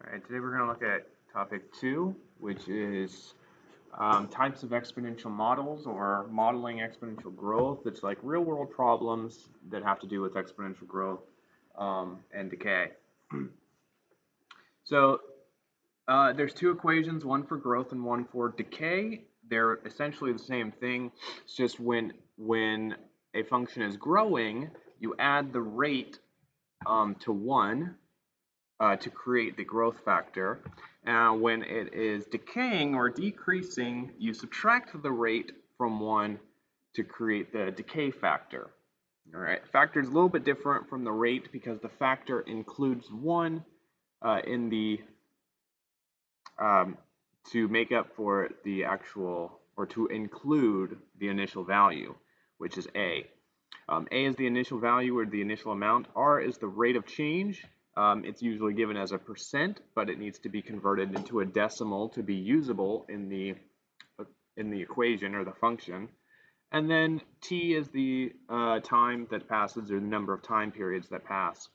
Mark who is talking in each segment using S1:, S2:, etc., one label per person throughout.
S1: All right, today we're going to look at topic 2, which is types of exponential models or modeling exponential growth. It's like real world problems that have to do with exponential growth and decay. So there's two equations, one for growth and one for decay. They're essentially the same thing. It's just when a function is growing, you add the rate to 1 to create the growth factor. When it is decaying or decreasing, you subtract the rate from 1 to create the decay factor. All right, factor is a little bit different from the rate because the factor includes 1 in the to make up for the actual, or to include the initial value, which is A. A is the initial value or the initial amount. R is the rate of change. It's usually given as a percent, but it needs to be converted into a decimal to be usable in the equation or the function. And then T is the time that passes, or the number of time periods that pass.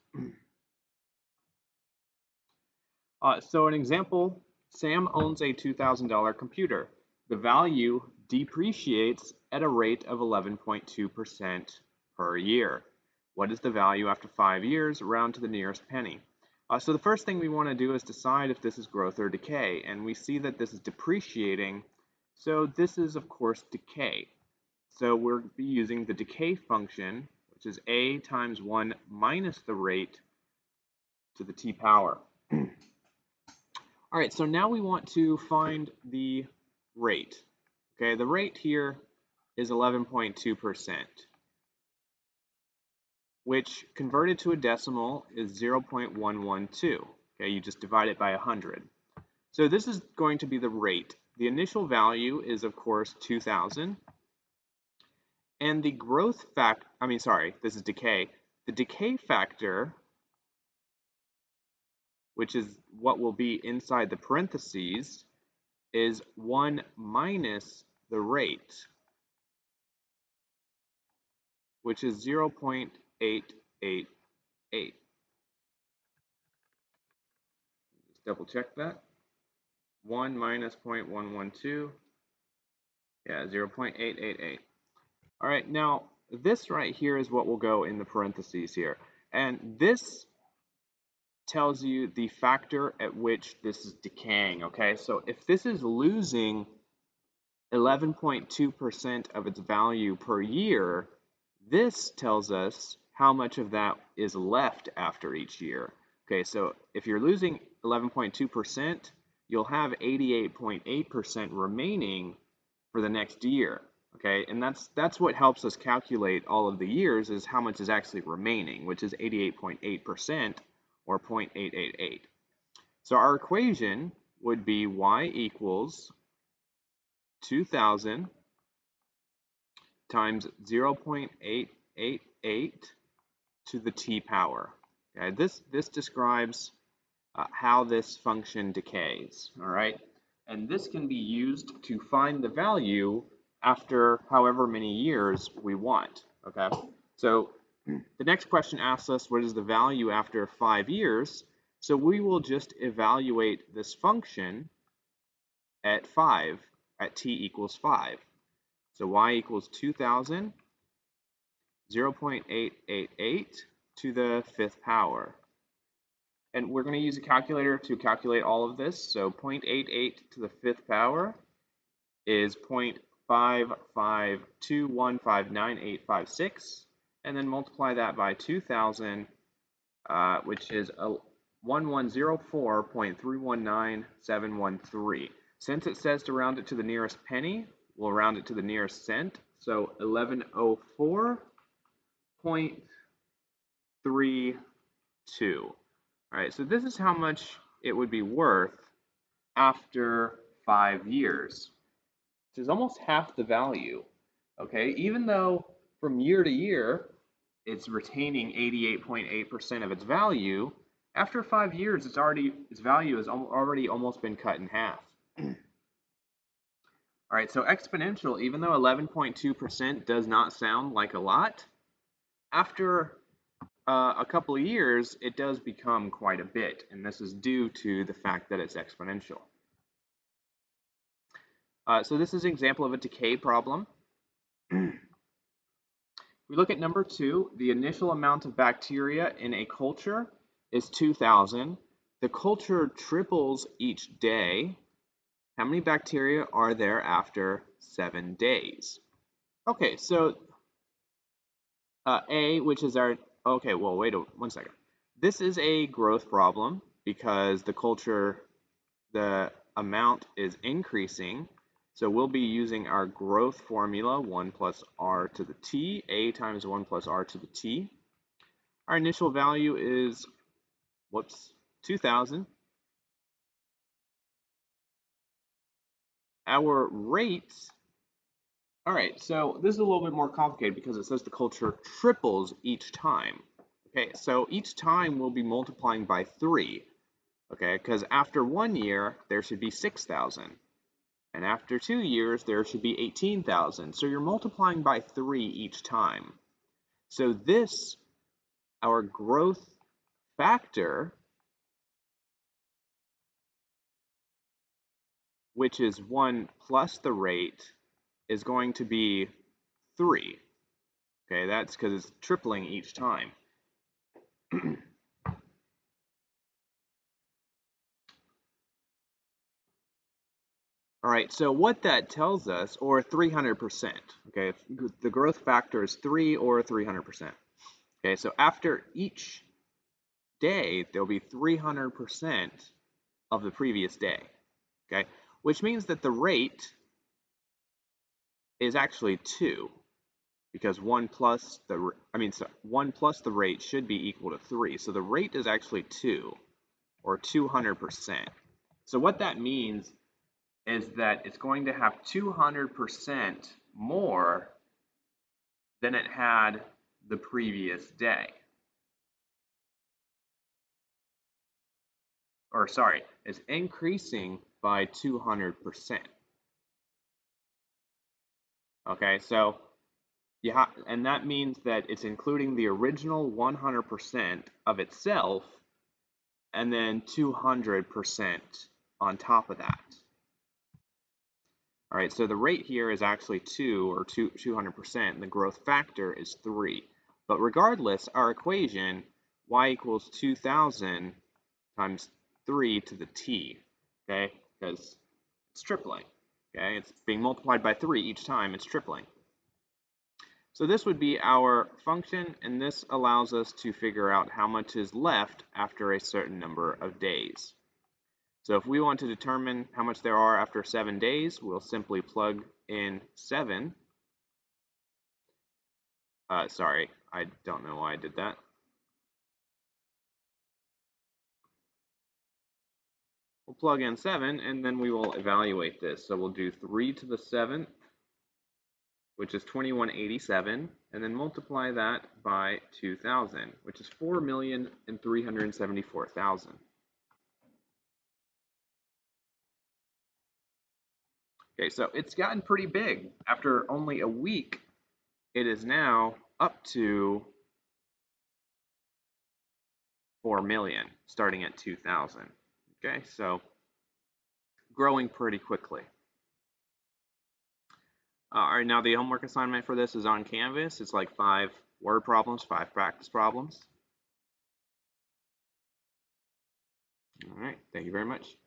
S1: So an example, Sam owns a $2,000 computer. The value depreciates at a rate of 11.2% per year. What is the value after 5 years? Round to the nearest penny. So the first thing we want to do is decide if this is growth or decay, and we see that this is depreciating, so this is of course decay. So we'll be using the decay function, which is a times 1 minus the rate to the t power. All right, so now we want to find the rate. Okay, the rate here is 11.2%. which converted to a decimal is 0.112. Okay, you just divide it by 100. So this is going to be the rate. The initial value is, of course, 2,000. And the growth factor, this is decay. The decay factor, which is what will be inside the parentheses, is 1 minus the rate, which is 0.888. Just double check that. 1 minus 0.112, yeah, 0.888. All right, now this right here is what will go in the parentheses here. And this tells you the factor at which this is decaying, okay? So if this is losing 11.2% of its value per year, this tells us how much of that is left after each year. Okay, so if you're losing 11.2%, you'll have 88.8% remaining for the next year. Okay, and that's what helps us calculate all of the years, is how much is actually remaining, which is 88.8% or 0.888. So our equation would be y equals 2,000 times 0.888 to the t power. Okay, this describes how this function decays, all right? And this can be used to find the value after however many years we want, okay? So the next question asks us, what is the value after 5 years? So we will just evaluate this function at 5, at t equals 5. So y equals 2,000, 0.888 to the 5th power. And we're going to use a calculator to calculate all of this. So 0.88 to the 5th power is 0.552159856. And then multiply that by 2,000, which is 1104.319713. Since it says to round it to the nearest penny, we'll round it to the nearest cent. So 1104.32. All right, so this is how much it would be worth after 5 years, which is almost half the value. Okay, even though from year to year it's retaining 88.8% of its value, after 5 years its value has already almost been cut in half. All right, so exponential, even though 11.2% does not sound like a lot, after a couple of years, it does become quite a bit, and this is due to the fact that it's exponential. So this is an example of a decay problem. We look at number 2, the initial amount of bacteria in a culture is 2,000. The culture triples each day. How many bacteria are there after 7 days? Okay, so A, which is our, okay, well, wait 1 second. This is a growth problem because the amount is increasing. So we'll be using our growth formula, 1 plus r to the t, A times 1 plus r to the t. Our initial value is, 2,000. Our rates, all right, so this is a little bit more complicated because it says the culture triples each time. Okay, so each time we'll be multiplying by 3. Okay, because after 1 year, there should be 6,000. And after 2 years, there should be 18,000. So you're multiplying by 3 each time. So this, our growth factor, which is 1 plus the rate, is going to be 3. Okay, that's because it's tripling each time. All right, so what that tells us, or 300%, okay, the growth factor is 3 or 300%. Okay, so after each day, there'll be 300% of the previous day, okay, which means that the rate is actually 2, because 1 plus the, 1 plus the rate should be equal to 3, so the rate is actually 2, or 200%. So what that means is that it's going to have 200% more than it had the previous day. Or sorry, it's increasing by 200%. Okay, so and that means that it's including the original 100% of itself and then 200% on top of that. All right, so the rate here is actually 2 or 200%, and the growth factor is 3. But regardless, our equation, y equals 2,000 times 3 to the t, okay, because it's tripling, okay? It's being multiplied by 3 each time, it's tripling. So this would be our function, and this allows us to figure out how much is left after a certain number of days. So if we want to determine how much there are after 7 days, we'll simply plug in 7. Sorry, I don't know why I did that. We'll plug in 7, and then we will evaluate this. So we'll do 3 to the 7th, which is 2187, and then multiply that by 2,000, which is 4,374,000. Okay, so it's gotten pretty big. After only a week, it is now up to 4 million, starting at 2,000. Okay, so growing pretty quickly. All right, now the homework assignment for this is on Canvas. It's like 5 word problems, 5 practice problems. All right, thank you very much.